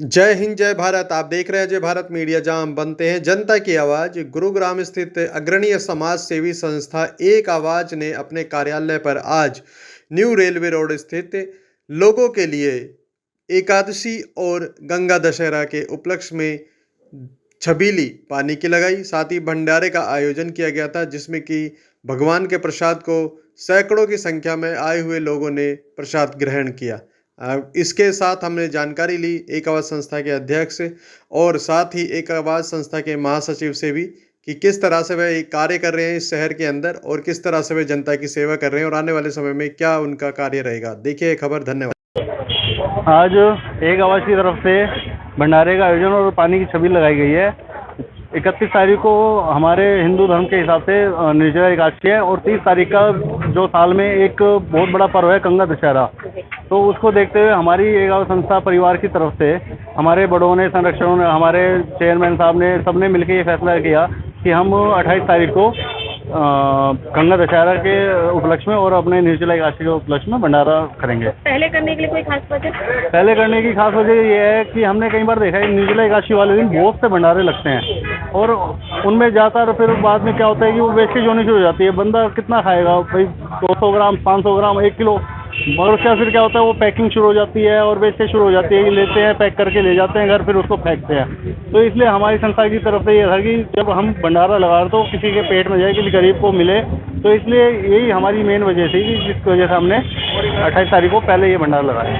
जय हिंद जय भारत। आप देख रहे हैं जय भारत मीडिया, जहां हम बनते हैं जनता की आवाज। गुरुग्राम स्थित अग्रणीय समाज सेवी संस्था एक आवाज ने अपने कार्यालय पर आज न्यू रेलवे रोड स्थित लोगों के लिए एकादशी और गंगा दशहरा के उपलक्ष्य में छबीली पानी की लगाई। साथ ही भंडारे का आयोजन किया गया था, जिसमें कि भगवान के प्रसाद को सैकड़ों की संख्या में आए हुए लोगों ने प्रसाद ग्रहण किया। इसके साथ हमने जानकारी ली एक आवाज़ संस्था के अध्यक्ष और साथ ही एक आवाज़ संस्था के महासचिव से भी कि किस तरह से वह एक कार्य कर रहे हैं इस शहर के अंदर और किस तरह से वे जनता की सेवा कर रहे हैं और आने वाले समय में क्या उनका कार्य रहेगा। देखिए खबर। धन्यवाद। आज एक आवाज़ की तरफ से भंडारे का आयोजन और पानी की छबील लगाई गई है। 31 तारीख को हमारे हिंदू धर्म के हिसाब से निर्जला एकादशी है और 30 तारीख का जो साल में एक बहुत बड़ा पर्व है गंगा दशहरा, तो उसको देखते हुए हमारी एक आवाज़ संस्था परिवार की तरफ से हमारे बड़ों ने, संरक्षकों ने, हमारे चेयरमैन साहब ने, सबने मिलकर ये फैसला किया कि हम 28 तारीख को गंगा दशहरा के उपलक्ष्य में और अपने निर्जला एकादशी के उपलक्ष्य में भंडारा करेंगे। पहले करने के लिए कोई खास वजह? पहले करने की खास वजह ये है कि हमने कई बार देखा है निर्जला एकादशी वाले दिन बहुत से भंडारे लगते हैं और उनमें जाता है, फिर बाद में क्या होता है कि वो वेस्टेज होनी शुरू हो जाती है। बंदा कितना खाएगा भाई, 200 ग्राम, 500 ग्राम, 1 किलो, मगर क्या फिर क्या होता है वो पैकिंग शुरू हो जाती है और वेस्टेज शुरू हो जाती है। लेते हैं, पैक करके ले जाते हैं घर, फिर उसको फेंकते हैं। तो इसलिए हमारी संस्था की तरफ से ये था कि जब हम भंडारा लगा रहे तो किसी के पेट में जाए, किसी गरीब को मिले, तो इसलिए यही हमारी मेन वजह थी कि जिसकी वजह से हमने 28 तारीख को पहले ये भंडारा लगाया।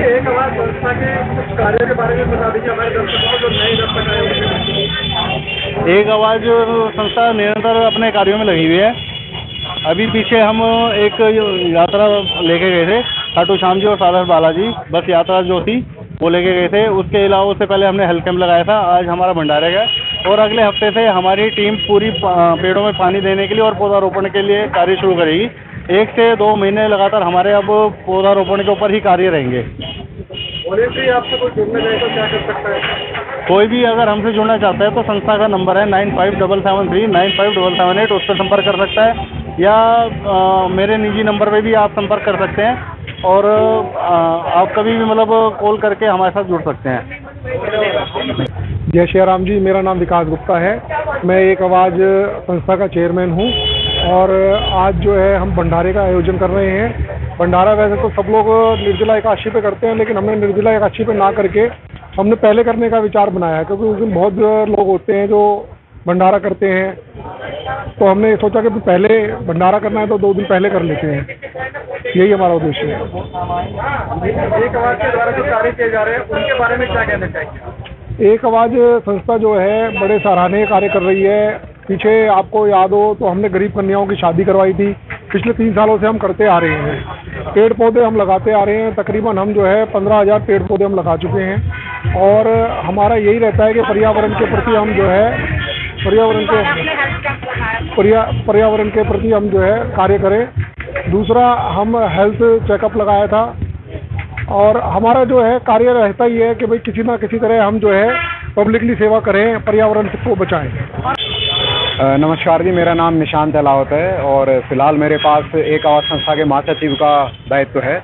एक आवाज़ संस्था के कुछ कार्यों के बारे में बता दीजिए हमारे दर्शकों को जो नए दर्शक आए। एक आवाज़ संस्था निरंतर अपने कार्यों में लगी हुई है। अभी पीछे हम एक यात्रा लेके गए थे, खाटू श्याम जी और सारस बालाजी बस यात्रा जो थी वो लेके गए थे। उसके अलावा उससे पहले हमने हेल्थ कैंप लगाया था। आज हमारा भंडारे का और अगले हफ्ते से हमारी टीम पूरी पेड़ों में पानी देने के लिए और पौधारोपण के लिए कार्य शुरू करेगी। 1 से 2 महीने लगातार हमारे अब पौधारोपण के ऊपर ही कार्य रहेंगे। वॉलंटियरी आपसे कोई जुड़ने जाए तो क्या कर सकता है? कोई भी अगर हमसे जुड़ना चाहता है तो संस्था का नंबर है 9577395778, 957778, उस पर संपर्क कर सकता है या मेरे निजी नंबर पे भी आप संपर्क कर सकते हैं और आप कभी भी मतलब कॉल करके हमारे साथ जुड़ सकते हैं। जय श्री राम जी, मेरा नाम विकास गुप्ता है। मैं एक आवाज़ संस्था का चेयरमैन हूँ और आज जो है हम भंडारे का आयोजन कर रहे हैं। भंडारा वैसे तो सब लोग निर्जला एकादशी पे करते हैं, लेकिन हमने निर्जला एकादशी पे ना करके हमने पहले करने का विचार बनाया है, क्योंकि उस दिन बहुत लोग होते हैं जो भंडारा करते हैं। तो हमने सोचा कि पहले भंडारा करना है तो 2 दिन पहले कर लेते हैं। यही हमारा उद्देश्य है। एक आवाज़ के द्वारा जो कार्य किए जा रहे हैं उनके बारे में क्या कहना चाहिए? एक आवाज़ संस्था जो है बड़े सराहनीय कार्य कर रही है। पीछे आपको याद हो तो हमने गरीब कन्याओं की शादी करवाई थी। पिछले 3 सालों से हम करते आ रहे हैं। पेड़ पौधे हम लगाते आ रहे हैं। तकरीबन हम जो है 15,000 पेड़ पौधे हम लगा चुके हैं और हमारा यही रहता है कि पर्यावरण के प्रति हम जो है पर्यावरण के प्रति हम जो है कार्य करें। दूसरा, हम हेल्थ चेकअप लगाया था और हमारा जो है कार्य रहता ही है कि भाई किसी ना किसी तरह हम जो है पब्लिकली सेवा करें, पर्यावरण को बचाएं। नमस्कार जी, मेरा नाम निशांत अलावत है और फिलहाल मेरे पास एक आवाज़ संस्था के महासचिव का दायित्व है।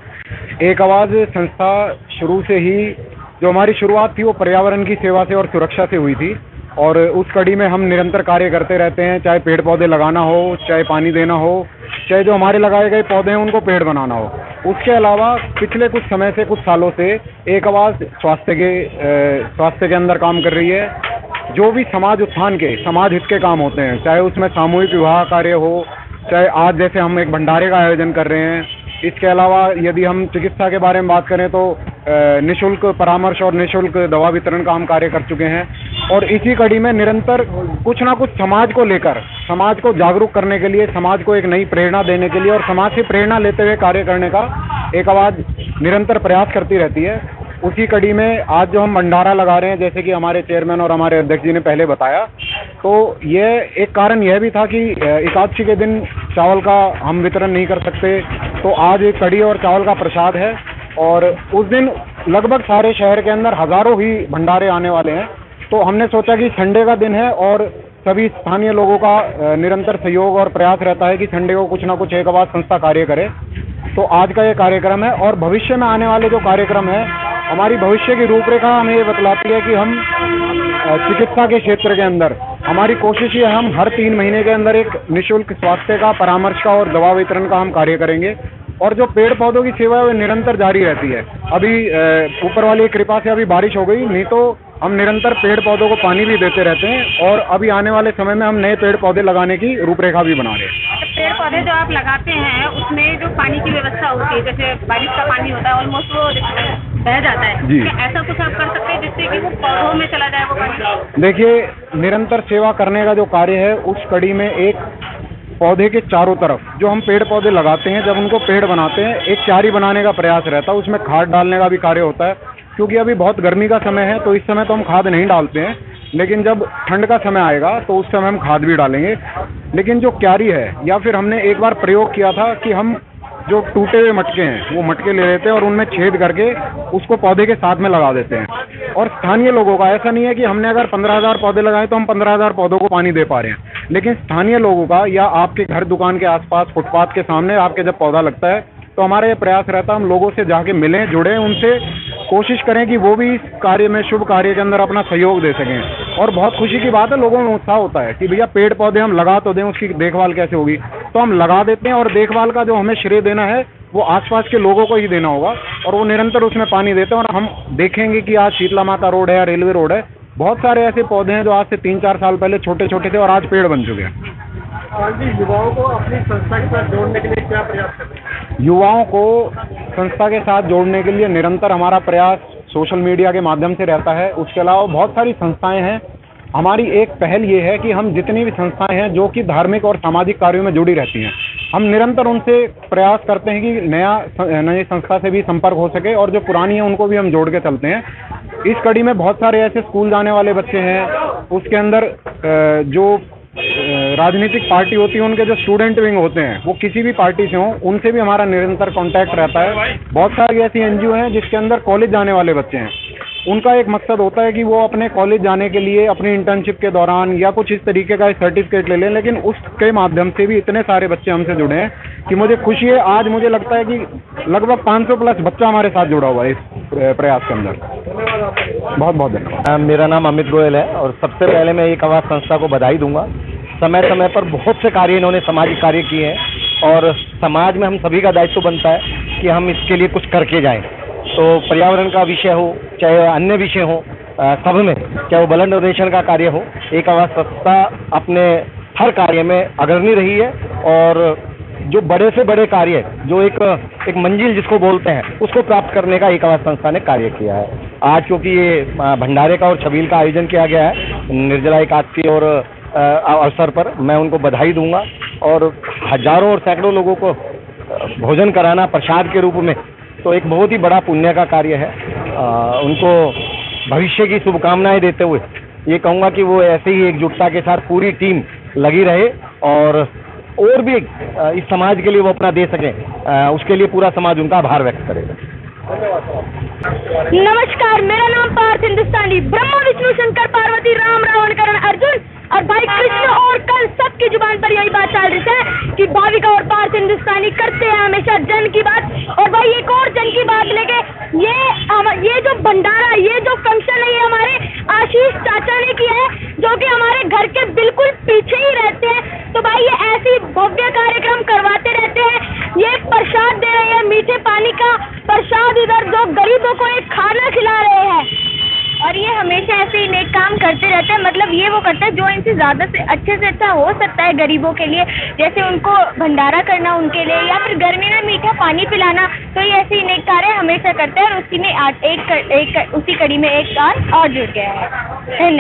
एक आवाज़ संस्था शुरू से ही जो हमारी शुरुआत थी वो पर्यावरण की सेवा से और सुरक्षा से हुई थी और उस कड़ी में हम निरंतर कार्य करते रहते हैं, चाहे पेड़ पौधे लगाना हो, चाहे पानी देना हो, चाहे जो हमारे लगाए गए पौधे हैं उनको पेड़ बनाना हो। उसके अलावा पिछले कुछ समय से, कुछ सालों से एक आवाज़ स्वास्थ्य के अंदर काम कर रही है। जो भी समाज उत्थान के, समाज हित के काम होते हैं, चाहे उसमें सामूहिक विवाह कार्य हो, चाहे आज जैसे हम एक भंडारे का आयोजन कर रहे हैं। इसके अलावा यदि हम चिकित्सा के बारे में बात करें तो निःशुल्क परामर्श और निःशुल्क दवा वितरण का हम कार्य कर चुके हैं और इसी कड़ी में निरंतर कुछ ना कुछ समाज को लेकर, समाज को जागरूक करने के लिए, समाज को एक नई प्रेरणा देने के लिए और समाज से प्रेरणा लेते हुए कार्य करने का एक आवाज़ निरंतर प्रयास करती रहती है। उसी कड़ी में आज जो हम भंडारा लगा रहे हैं, जैसे कि हमारे चेयरमैन और हमारे अध्यक्ष जी ने पहले बताया, तो ये एक कारण यह भी था कि एकादशी के दिन चावल का हम वितरण नहीं कर सकते, तो आज एक कढ़ी और चावल का प्रसाद है और उस दिन लगभग सारे शहर के अंदर हज़ारों ही भंडारे आने वाले हैं। तो हमने सोचा कि संडे का दिन है और सभी स्थानीय लोगों का निरंतर सहयोग और प्रयास रहता है कि संडे को कुछ ना कुछ एक आवाज़ संस्था कार्य करे। तो आज का ये कार्यक्रम है और भविष्य में आने वाले जो कार्यक्रम है हमारी भविष्य की रूपरेखा हमें ये बतलाती है कि हम चिकित्सा के क्षेत्र के अंदर हमारी कोशिश ये हम हर 3 महीने के अंदर एक निःशुल्क स्वास्थ्य का, परामर्श का और दवा वितरण का हम कार्य करेंगे। और जो पेड़ पौधों की सेवा है वो निरंतर जारी रहती है। अभी ऊपर वाली कृपा से अभी बारिश हो गई, नहीं तो हम निरंतर पेड़ पौधों को पानी भी देते रहते हैं और अभी आने वाले समय में हम नए पेड़ पौधे लगाने की रूपरेखा भी बना रहे हैं। पेड़ पौधे जो आप लगाते हैं उसमें जो पानी की व्यवस्था होती है, जैसे बारिश का पानी होता है ऑलमोस्ट वो बह जाता है जी। क्या ऐसा कुछ आप कर सकते हैं जिससे कि वो पौधों में चला जाए वो पानी? देखिए, निरंतर सेवा करने का जो कार्य है उस कड़ी में एक पौधे के चारों तरफ जो हम पेड़ पौधे लगाते हैं, जब उनको पेड़ बनाते हैं, एक क्यारी बनाने का प्रयास रहता है। उसमें खाद डालने का भी कार्य होता है, क्योंकि अभी बहुत गर्मी का समय है तो इस समय तो हम खाद नहीं डालते हैं, लेकिन जब ठंड का समय आएगा तो उस समय हम खाद भी डालेंगे। लेकिन जो क्यारी है, या फिर हमने एक बार प्रयोग किया था कि हम जो टूटे हुए मटके हैं वो मटके ले लेते हैं और उनमें छेद करके उसको पौधे के साथ में लगा देते हैं। और स्थानीय लोगों का ऐसा नहीं है कि हमने अगर 15,000 पौधे लगाए तो हम 15,000 पौधों को पानी दे पा रहे हैं, लेकिन स्थानीय लोगों का या आपके घर दुकान के आसपास फुटपाथ के सामने आपके जब पौधा लगता है तो हमारा ये प्रयास रहता है हम लोगों से जाके मिलें, जुड़ें, उनसे कोशिश करें कि वो भी इस कार्य में, शुभ कार्य के अंदर अपना सहयोग दे सकें। और बहुत खुशी की बात है, लोगों में उत्साह होता है कि भैया पेड़ पौधे हम लगा तो दें, उसकी देखभाल कैसे होगी, तो हम लगा देते हैं और देखभाल का जो हमें श्रेय देना है वो आसपास के लोगों को ही देना होगा और वो निरंतर उसमें पानी देते हैं। और हम देखेंगे कि आज शीतला माता रोड है या रेलवे रोड है, बहुत सारे ऐसे पौधे हैं जो आज से 3-4 साल पहले छोटे छोटे थे और आज पेड़ बन चुके हैं। युवाओं को अपनी संस्था के साथ जोड़ने के लिए क्या प्रयास करते हैं? युवाओं को संस्था के साथ जोड़ने के लिए निरंतर हमारा प्रयास सोशल मीडिया के माध्यम से रहता है। उसके अलावा बहुत सारी संस्थाएं हैं। हमारी एक पहल ये है कि हम जितनी भी संस्थाएं हैं जो कि धार्मिक और सामाजिक कार्यों में जुड़ी रहती हैं, हम निरंतर उनसे प्रयास करते हैं कि नई संस्था से भी संपर्क हो सके और जो पुरानी है उनको भी हम जोड़ के चलते हैं। इस कड़ी में बहुत सारे ऐसे स्कूल जाने वाले बच्चे हैं, उसके अंदर जो राजनीतिक पार्टी होती है उनके जो स्टूडेंट विंग होते हैं वो किसी भी पार्टी से हों, उनसे भी हमारा निरंतर कांटेक्ट रहता है। बहुत सारी ऐसी एनजीओ हैं जिसके अंदर कॉलेज जाने वाले बच्चे हैं, उनका एक मकसद होता है कि वो अपने कॉलेज जाने के लिए अपनी इंटर्नशिप के दौरान या कुछ इस तरीके का सर्टिफिकेट ले लें, लेकिन उसके माध्यम से भी इतने सारे बच्चे हमसे जुड़े हैं कि मुझे खुशी है। आज मुझे लगता है कि लगभग 500 प्लस बच्चा हमारे साथ जुड़ा हुआ है इस प्रयास के अंदर। बहुत बहुत धन्यवाद। मेरा नाम अमित गोयल है और सबसे पहले मैं एक आवाज़ संस्था को बधाई दूंगा। समय समय पर बहुत से कार्य इन्होंने सामाजिक कार्य किए हैं और समाज में हम सभी का दायित्व बनता है कि हम इसके लिए कुछ करके जाएं। तो पर्यावरण का विषय हो चाहे अन्य विषय हो, सब में, चाहे वो ब्लड डोनेशन का कार्य हो, एक आवाज़ संस्था अपने हर कार्य में अग्रणी रही है और जो बड़े से बड़े कार्य, जो एक मंजिल जिसको बोलते हैं, उसको प्राप्त करने का एक आवाज़ संस्था ने कार्य किया है। आज क्योंकि ये भंडारे का और छबील का आयोजन किया गया है निर्जला एकादशी और अवसर पर, मैं उनको बधाई दूंगा और हजारों और सैकड़ों लोगों को भोजन कराना प्रसाद के रूप में, तो एक बहुत ही बड़ा पुण्य का कार्य है। उनको भविष्य की शुभकामनाएं देते हुए ये कहूँगा कि वो ऐसे ही एकजुटता के साथ पूरी टीम लगी रहे और भी इस समाज के लिए वो अपना दे सकें, उसके लिए पूरा समाज उनका आभार व्यक्त करेगा। नमस्कार, मेरा नाम पार्थ हिंदुस्तानी, ब्रह्मा विष्णु शंकर पार्वती राम रावण करण अर्जुन और भाई कृष्ण और कल सबकी जुबान पर यही बात चल रही है कि भाविका और पार्थ हिंदुस्तानी करते हैं हमेशा जन की बात। और भाई एक और जन की बात लेके ये जो भंडारा, ये जो फंक्शन है, ये हमारे आशीष चाचा ने किया है जो कि हमारे घर के बिल्कुल पीछे ही रहते हैं। तो भाई ये ऐसी भव्य कार्यक्रम करवाते रहते हैं। ये प्रसाद दे रहे हैं, मीठे पानी का प्रसाद, इधर जो गरीबों को एक खाना खिला रहे हैं और ये हमेशा ऐसे ही नेक काम करते रहते हैं। मतलब ये वो करता है जो इनसे ज़्यादा से अच्छा हो सकता है गरीबों के लिए, जैसे उनको भंडारा करना उनके लिए या फिर गर्मी में मीठा पानी पिलाना। तो ये ऐसे ही नेक कार्य हमेशा करते हैं और उसी में उसी कड़ी में एक कार्य और जुड़ गया है। धन्यवाद।